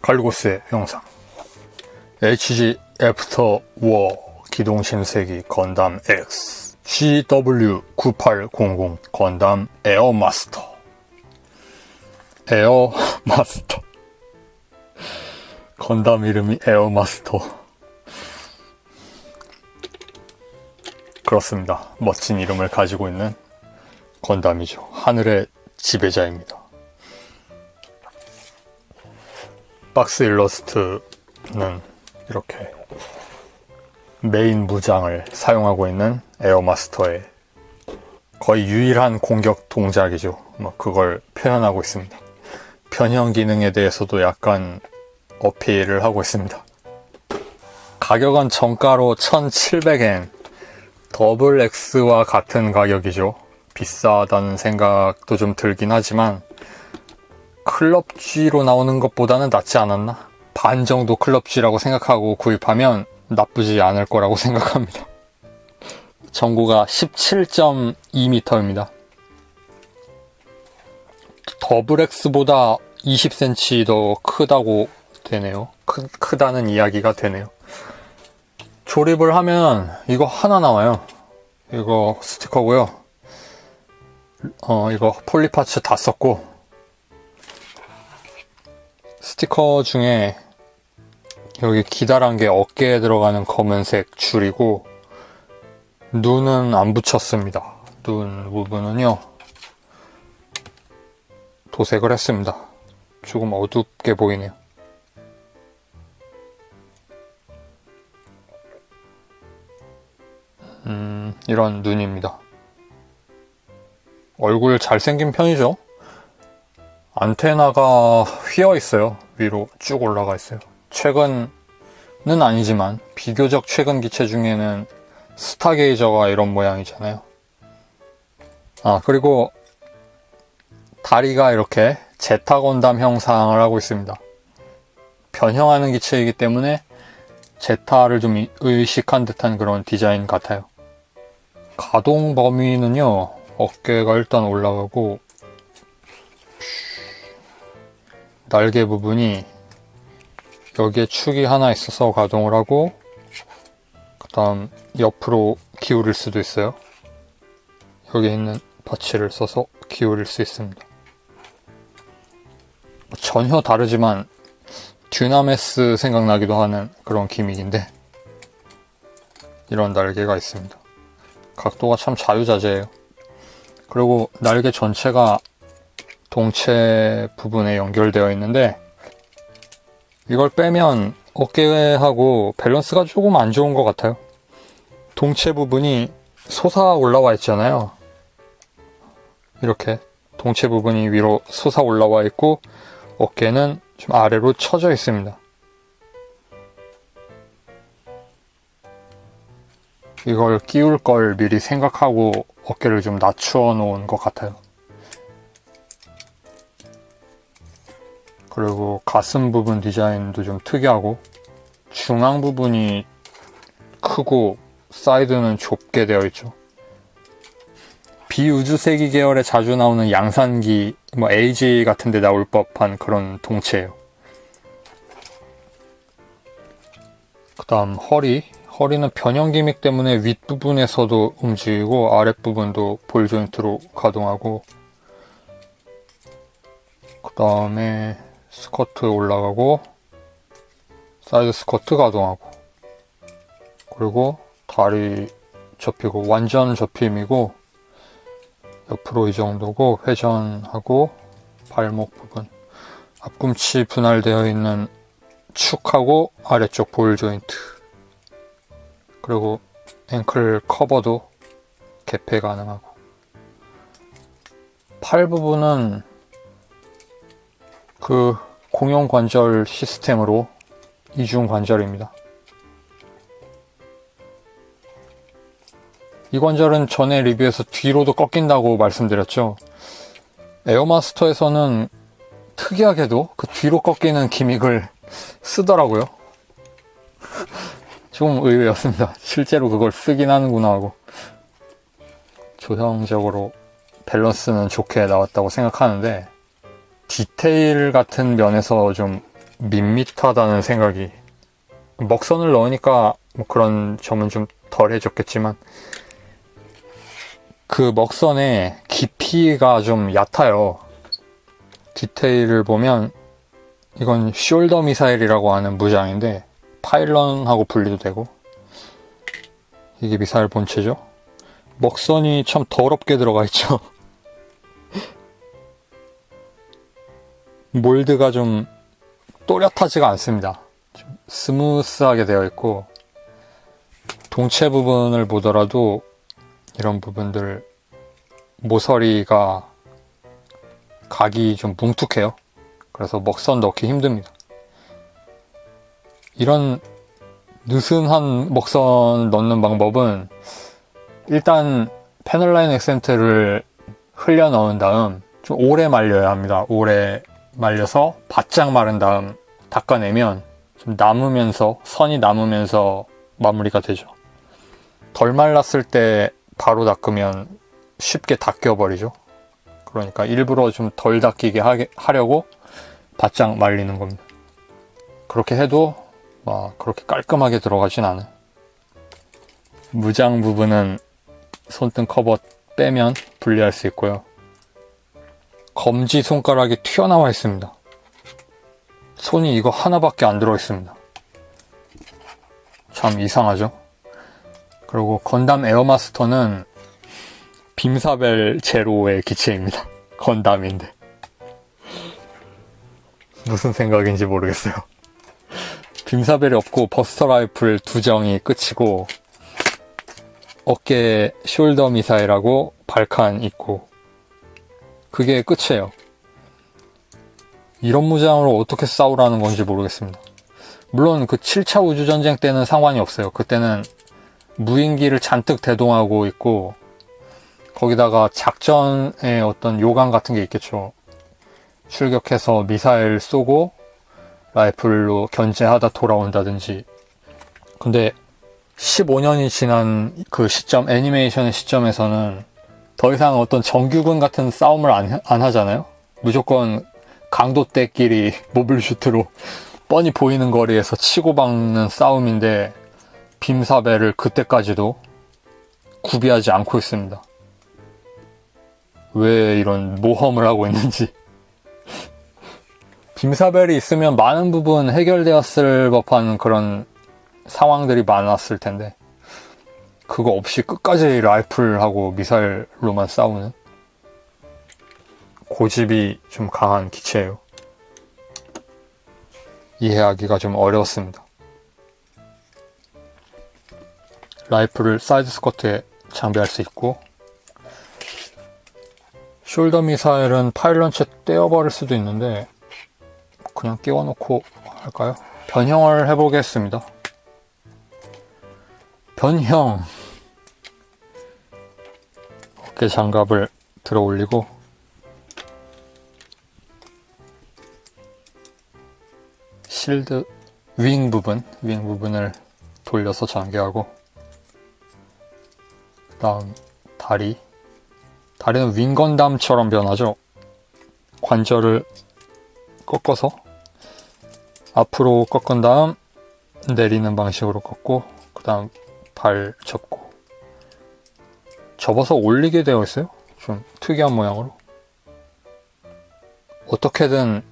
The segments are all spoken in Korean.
칼리고스의 영상. HG 애프터 워 기동 신세기 건담 X CW9800 건담 에어마스터. 에어마스터. 건담 이름이 에어마스터. 그렇습니다. 멋진 이름을 가지고 있는 건담이죠. 하늘의 지배자입니다. 박스 일러스트는 이렇게 메인 무장을 사용하고 있는 에어마스터의 거의 유일한 공격 동작이죠. 그걸 표현하고 있습니다. 변형 기능에 대해서도 약간 어필을 하고 있습니다. 가격은 정가로 1700엔, 더블 X와 같은 가격이죠. 비싸다는 생각도 좀 들긴 하지만 클럽 G로 나오는 것보다는 낫지 않았나? 반 정도 클럽 G라고 생각하고 구입하면 나쁘지 않을 거라고 생각합니다. 전고가 17.2m입니다. 더블 X보다 20cm 더 크다고 되네요. 크다는 이야기가 되네요. 조립을 하면 이거 하나 나와요. 이거 스티커고요. 이거 폴리파츠 다 썼고, 스티커 중에 여기 기다란 게 어깨에 들어가는 검은색 줄이고, 눈은 안 붙였습니다. 눈 부분은요, 도색을 했습니다. 조금 어둡게 보이네요. 이런 눈입니다. 얼굴 잘생긴 편이죠? 안테나가 휘어 있어요. 위로 쭉 올라가 있어요. 최근은 아니지만 비교적 최근 기체 중에는 스타게이저가 이런 모양이잖아요. 그리고 다리가 이렇게 제타 건담 형상을 하고 있습니다. 변형하는 기체이기 때문에 제타를 좀 의식한 듯한 그런 디자인 같아요. 가동 범위는요, 어깨가 일단 올라가고, 날개 부분이 여기에 축이 하나 있어서 가동을 하고, 그 다음 옆으로 기울일 수도 있어요. 여기 있는 바치를 써서 기울일 수 있습니다. 전혀 다르지만 듀나메스 생각나기도 하는 그런 기믹인데, 이런 날개가 있습니다. 각도가 참 자유자재예요. 그리고 날개 전체가 동체 부분에 연결되어 있는데, 이걸 빼면 어깨하고 밸런스가 조금 안 좋은 것 같아요. 동체 부분이 솟아 올라와 있잖아요. 이렇게 동체 부분이 위로 솟아 올라와 있고, 어깨는 좀 아래로 처져 있습니다. 이걸 끼울 걸 미리 생각하고 어깨를 좀 낮추어 놓은 것 같아요. 그리고 가슴 부분 디자인도 좀 특이하고, 중앙 부분이 크고 사이드는 좁게 되어 있죠. 비우주세기 계열에 자주 나오는 양산기, 에이지 같은 데 나올 법한 그런 동체예요. 그 다음 허리는 변형 기믹 때문에 윗부분에서도 움직이고 아랫부분도 볼 조인트로 가동하고, 그 다음에 스커트 올라가고 사이드 스커트 가동하고, 그리고 다리 접히고, 완전 접힘이고 옆으로 이 정도고, 회전하고 발목 부분, 앞꿈치 분할되어 있는 축하고 아래쪽 볼 조인트, 그리고 앵클 커버도 개폐 가능하고, 팔 부분은 그 공용 관절 시스템으로 이중 관절입니다. 이 관절은 전에 리뷰에서 뒤로도 꺾인다고 말씀드렸죠. 에어마스터에서는 특이하게도 그 뒤로 꺾이는 기믹을 쓰더라고요. 좀 의외였습니다. 실제로 그걸 쓰긴 하는구나 하고. 조형적으로 밸런스는 좋게 나왔다고 생각하는데, 디테일 같은 면에서 좀 밋밋하다는 생각이. 먹선을 넣으니까 뭐 그런 점은 좀 덜해졌겠지만 그 먹선의 깊이가 좀 얕아요. 디테일을 보면 이건 숄더 미사일이라고 하는 무장인데 파일런하고 분리도 되고, 이게 미사일 본체죠. 먹선이 참 더럽게 들어가 있죠. 몰드가 좀 또렷하지가 않습니다. 좀 스무스하게 되어 있고, 동체 부분을 보더라도 이런 부분들 모서리가 각이 좀 뭉툭해요. 그래서 먹선 넣기 힘듭니다. 이런 느슨한 먹선 넣는 방법은 일단 패널라인 액센트를 흘려 넣은 다음 좀 오래 말려야 합니다. 오래 말려서 바짝 마른 다음 닦아내면 좀 남으면서, 선이 남으면서 마무리가 되죠. 덜 말랐을 때 바로 닦으면 쉽게 닦여버리죠. 그러니까 일부러 좀 덜 닦이게 하려고 바짝 말리는 겁니다. 그렇게 해도 막 그렇게 깔끔하게 들어가진 않아요. 무장 부분은 손등 커버 빼면 분리할 수 있고요. 검지 손가락이 튀어나와 있습니다. 손이 이거 하나밖에 안 들어 있습니다. 참 이상하죠? 그리고 건담 에어마스터는 빔사벨 제로의 기체입니다. 건담인데 무슨 생각인지 모르겠어요. 빔사벨이 없고 버스터 라이플 2정이 끝이고, 어깨에 숄더 미사일하고 발칸 있고, 그게 끝이에요. 이런 무장으로 어떻게 싸우라는 건지 모르겠습니다. 물론 그 7차 우주전쟁 때는 상관이 없어요. 그때는 무인기를 잔뜩 대동하고 있고, 거기다가 작전의 어떤 요강 같은 게 있겠죠. 출격해서 미사일 쏘고 라이플로 견제하다 돌아온다든지. 근데 15년이 지난 그 시점, 애니메이션의 시점에서는 더 이상 어떤 정규군 같은 싸움을 안 하잖아요. 무조건 강도떼끼리 모블슈트로 뻔히 보이는 거리에서 치고 박는 싸움인데, 빔사벨을 그때까지도 구비하지 않고 있습니다. 왜 이런 모험을 하고 있는지. 빔사벨이 있으면 많은 부분 해결되었을 법한 그런 상황들이 많았을 텐데, 그거 없이 끝까지 라이플하고 미사일로만 싸우는 고집이 좀 강한 기체예요. 이해하기가 좀 어려웠습니다. 라이플을 사이드 스커트에 장비할 수 있고, 숄더 미사일은 파일런체 떼어버릴 수도 있는데 그냥 끼워놓고 할까요? 변형을 해보겠습니다. 변형! 어깨 장갑을 들어 올리고, 실드 윙 부분을 돌려서 전개하고, 그 다음 다리는 윙건담처럼 변하죠. 관절을 꺾어서 앞으로 꺾은 다음 내리는 방식으로 꺾고, 그 다음 발 접고, 접어서 올리게 되어 있어요. 좀 특이한 모양으로. 어떻게든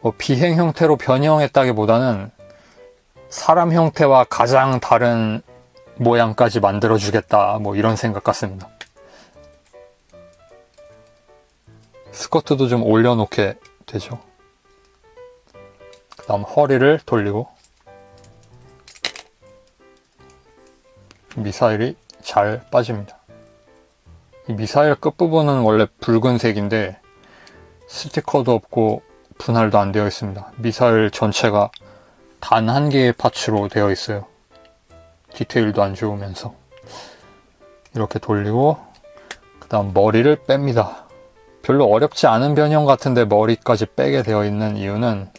뭐 비행 형태로 변형했다기보다는 사람 형태와 가장 다른 모양까지 만들어주겠다, 뭐 이런 생각 같습니다. 스커트도 좀 올려놓게 되죠. 그 다음 허리를 돌리고, 미사일이 잘 빠집니다. 이 미사일 끝부분은 원래 붉은색인데 스티커도 없고 분할도 안 되어 있습니다. 미사일 전체가 단 한 개의 파츠로 되어 있어요. 디테일도 안 좋으면서. 이렇게 돌리고, 그 다음 머리를 뺍니다. 별로 어렵지 않은 변형 같은데 머리까지 빼게 되어 있는 이유는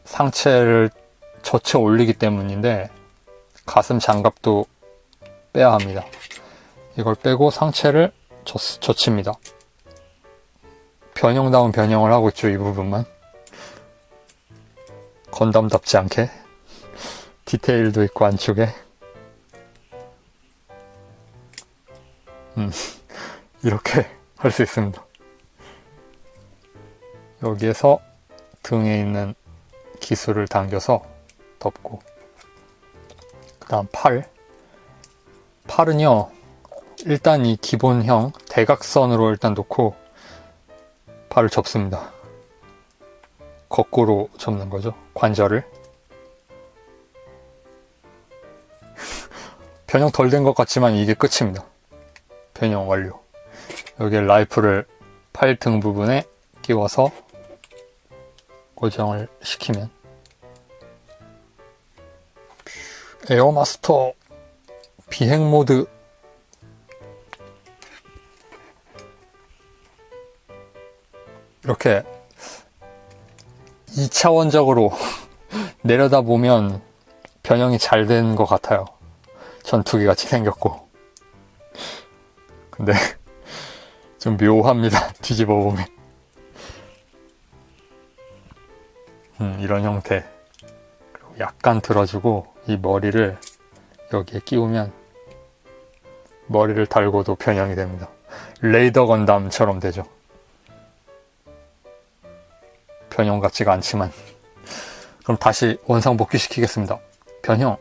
상체를 젖혀 올리기 때문인데, 가슴 장갑도 빼야 합니다. 이걸 빼고 상체를 젖힙니다. 변형다운 변형을 하고 있죠, 이 부분만. 건담답지 않게 디테일도 있고 안쪽에 이렇게 할 수 있습니다. 여기에서 등에 있는 기술을 당겨서 덮고, 그 다음 팔은요 일단 이 기본형 대각선으로 일단 놓고 팔을 접습니다. 거꾸로 접는 거죠, 관절을. 변형 덜 된 것 같지만 이게 끝입니다. 변형 완료. 여기에 라이플을 팔 등 부분에 끼워서 고정을 시키면 에어마스터 비행 모드 이렇게 2차원적으로 내려다보면 변형이 잘 된 것 같아요. 전투기 같이 생겼고. 근데 좀 묘합니다. 뒤집어 보면. 이런 형태. 그리고 약간 들어주고 이 머리를 여기에 끼우면 머리를 달고도 변형이 됩니다. 레이더 건담처럼 되죠. 변형 같지가 않지만. 그럼 다시 원상 복귀 시키겠습니다. 변형.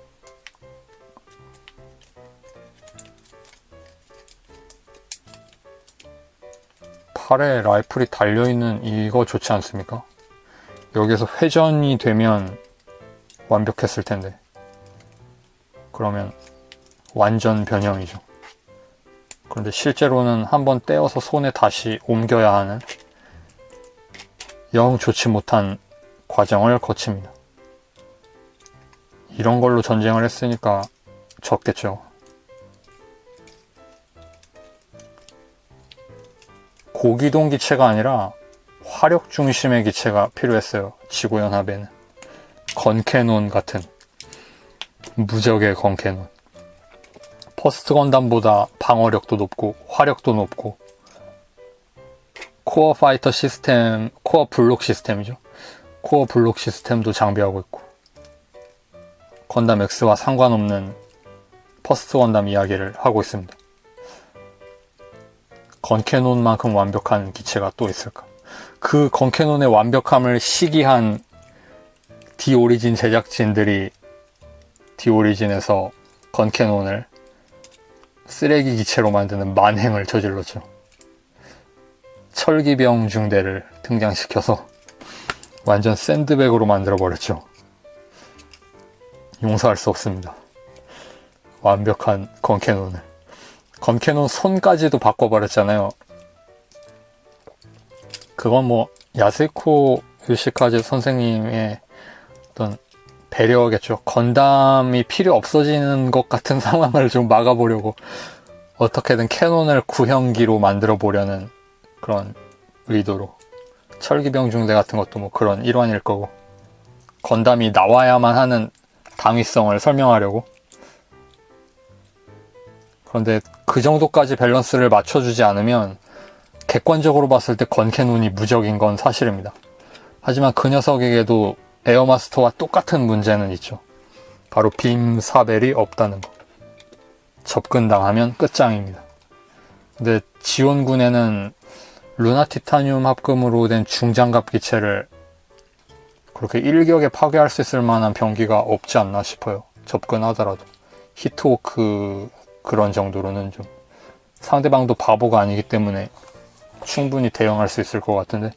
팔에 라이플이 달려있는 이거 좋지 않습니까? 여기서 회전이 되면 완벽했을 텐데. 그러면 완전 변형이죠. 그런데 실제로는 한번 떼어서 손에 다시 옮겨야 하는 영 좋지 못한 과정을 거칩니다. 이런 걸로 전쟁을 했으니까 졌겠죠. 고기동 기체가 아니라 화력 중심의 기체가 필요했어요. 지구연합에는. 건캐논 같은 무적의 건캐논. 퍼스트 건담보다 방어력도 높고 화력도 높고 코어 파이터 시스템, 코어 블록 시스템이죠. 코어 블록 시스템도 장비하고 있고 건담 X와 상관없는 퍼스트 건담 이야기를 하고 있습니다. 건캐논만큼 완벽한 기체가 또 있을까? 그 건캐논의 완벽함을 시기한 디오리진 제작진들이 디오리진에서 건캐논을 쓰레기 기체로 만드는 만행을 저질렀죠. 철기병 중대를 등장시켜서 완전 샌드백으로 만들어버렸죠. 용서할 수 없습니다. 완벽한 건캐논을. 건캐논 손까지도 바꿔버렸잖아요. 그건 뭐 야스히코 요시카즈 선생님의 어떤 배려겠죠. 건담이 필요 없어지는 것 같은 상황을 좀 막아보려고 어떻게든 캐논을 구형기로 만들어 보려는 그런 의도로. 철기병 중대 같은 것도 뭐 그런 일환일 거고, 건담이 나와야만 하는 당위성을 설명하려고. 그런데 그 정도까지 밸런스를 맞춰주지 않으면 객관적으로 봤을 때 건캐논이 무적인 건 사실입니다. 하지만 그 녀석에게도 에어마스터와 똑같은 문제는 있죠. 바로 빔 사벨이 없다는 거. 접근당하면 끝장입니다. 근데 지원군에는 루나 티타늄 합금으로 된 중장갑 기체를 그렇게 일격에 파괴할 수 있을 만한 병기가 없지 않나 싶어요. 접근하더라도. 히트워크 그런 정도로는 좀 상대방도 바보가 아니기 때문에 충분히 대응할 수 있을 것 같은데,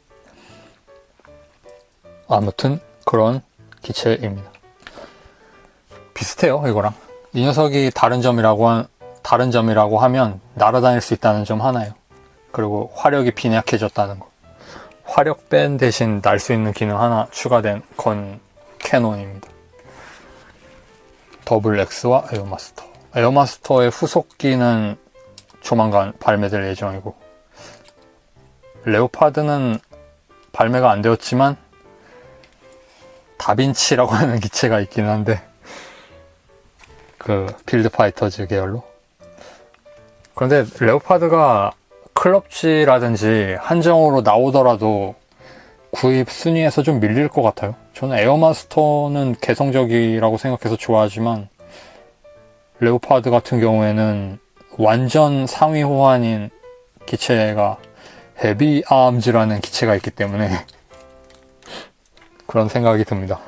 아무튼 그런 기체입니다. 비슷해요, 이거랑. 이 녀석이 다른 점이라고 하면 날아다닐 수 있다는 점 하나예요. 그리고 화력이 빈약해졌다는 거. 화력 밴 대신 날 수 있는 기능 하나 추가된 건 캐논입니다. 더블 X와 에어마스터. 에어마스터의 후속기는 조만간 발매될 예정이고, 레오파드는 발매가 안 되었지만 다빈치라고 하는 기체가 있긴 한데, 그 필드 파이터즈 계열로. 그런데 레오파드가 클럽지라든지 한정으로 나오더라도 구입 순위에서 좀 밀릴 것 같아요. 저는 에어마스터는 개성적이라고 생각해서 좋아하지만 레오파드 같은 경우에는 완전 상위 호환인 기체가 헤비 아임즈라는 기체가 있기 때문에 그런 생각이 듭니다.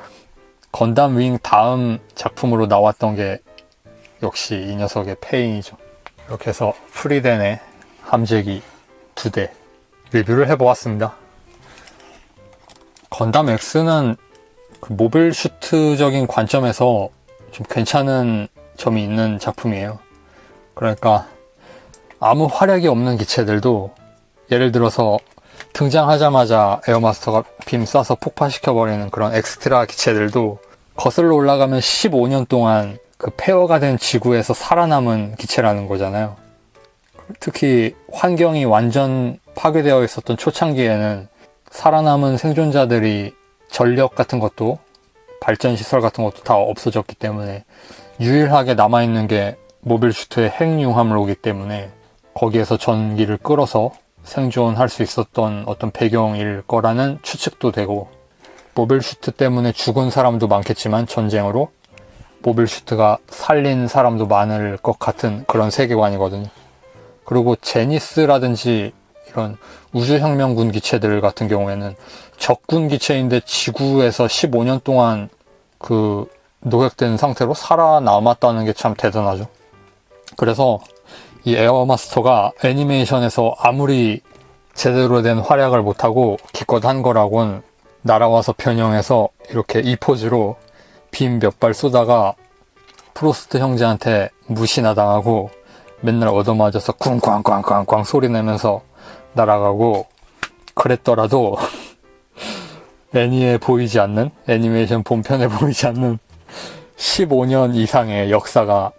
건담 윙 다음 작품으로 나왔던 게 역시 이 녀석의 페인이죠. 이렇게 해서 프리덴의 함재기 2대 리뷰를 해보았습니다. 건담 X는 그 모빌 슈트적인 관점에서 좀 괜찮은 점이 있는 작품이에요. 그러니까 아무 활약이 없는 기체들도 예를 들어서 등장하자마자 에어마스터가 빔 쏴서 폭파시켜버리는 그런 엑스트라 기체들도 거슬러 올라가면 15년 동안 그 폐허가 된 지구에서 살아남은 기체라는 거잖아요. 특히 환경이 완전 파괴되어 있었던 초창기에는 살아남은 생존자들이 전력 같은 것도 발전시설 같은 것도 다 없어졌기 때문에 유일하게 남아있는 게 모빌 슈트의 핵융합로이기 때문에 거기에서 전기를 끌어서 생존할 수 있었던 어떤 배경일 거라는 추측도 되고, 모빌 슈트 때문에 죽은 사람도 많겠지만 전쟁으로 모빌 슈트가 살린 사람도 많을 것 같은 그런 세계관이거든요. 그리고 제니스라든지 이런 우주혁명군 기체들 같은 경우에는 적군 기체인데 지구에서 15년 동안 그 노획된 상태로 살아남았다는 게 참 대단하죠. 그래서 이 에어마스터가 애니메이션에서 아무리 제대로 된 활약을 못하고 기껏 한 거라곤 날아와서 변형해서 이렇게 이 포즈로 빔 몇 발 쏘다가 프로스트 형제한테 무시나 당하고 맨날 얻어맞아서 쿵쾅쾅쾅쾅 소리 내면서 날아가고 그랬더라도 애니에 보이지 않는, 애니메이션 본편에 보이지 않는 15년 이상의 역사가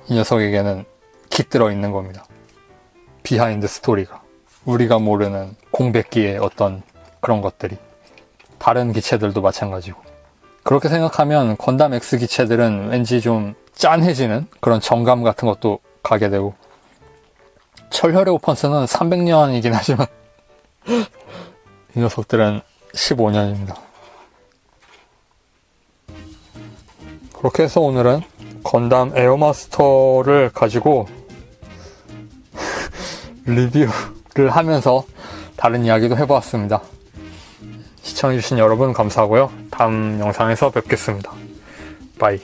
이 녀석에게는 깃들어 있는 겁니다. 비하인드 스토리가. 우리가 모르는 공백기의 어떤 그런 것들이. 다른 기체들도 마찬가지고. 그렇게 생각하면 건담 X 기체들은 왠지 좀 짠해지는 그런 정감 같은 것도 가게 되고, 철혈의 오펀스는 300년이긴 하지만 이 녀석들은 15년입니다. 그렇게 해서 오늘은 건담 에어마스터를 가지고 리뷰를 하면서 다른 이야기도 해보았습니다. 시청해주신 여러분 감사하고요. 다음 영상에서 뵙겠습니다. 바이.